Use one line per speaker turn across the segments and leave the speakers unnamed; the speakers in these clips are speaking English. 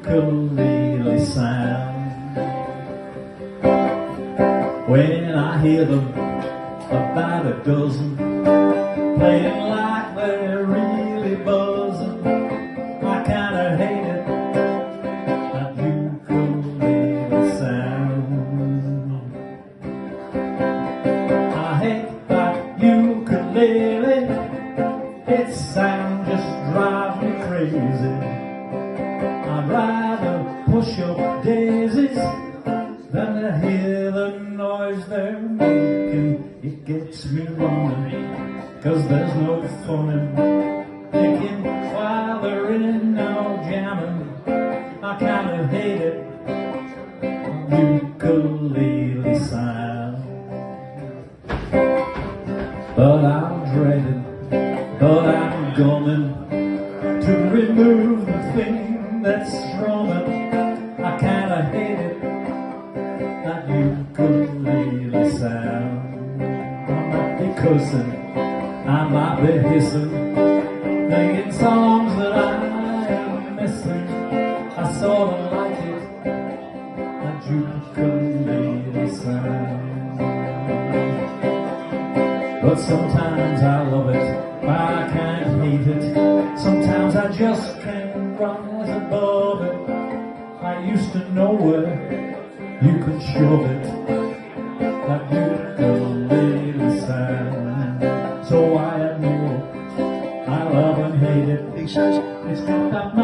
ukulele sound. When I hear them, about a dozen, playing like they're really buzzing, I kinda hate it, that ukulele sound. I hate that ukulele, its sound just drives me crazy. I'd rather push up daisies than to hear the noise they're making. It gets me running, 'cause there's no fun in picking while they're in now jamming. I kinda hate it, ukulele sound. But I'm dreading, but I'm going to remove the thing that's strumming. I kinda hate it, that ukulele sound. I might be cussing, I might be hissing, thinking songs that I am missing. I sorta like it, that ukulele sound. But sometimes I love it, I can't hate it. Sometimes I just can't rise above it. I used to know where you could shove it, that ukulele sound. So I admit I love and hate it.
He says,
It's got that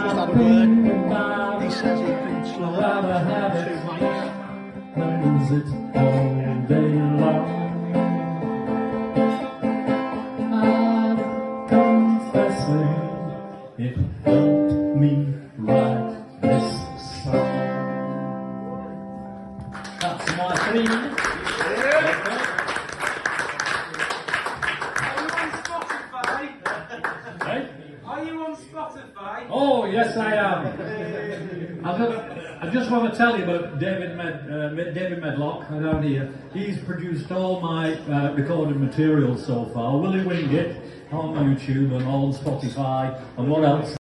just had a
thing
word.
about
He
it.
says he's been
I'd
slow
rather have
for
it
2 months.
than lose it all day long. I'm confessing it helped me write this song. That's my theme. Hey?
Are you on Spotify?
Oh, yes, I am. I just want to tell you about David Medlock down here. He's produced all my recorded material so far. Willi Wingit on YouTube and all on Spotify, and what else?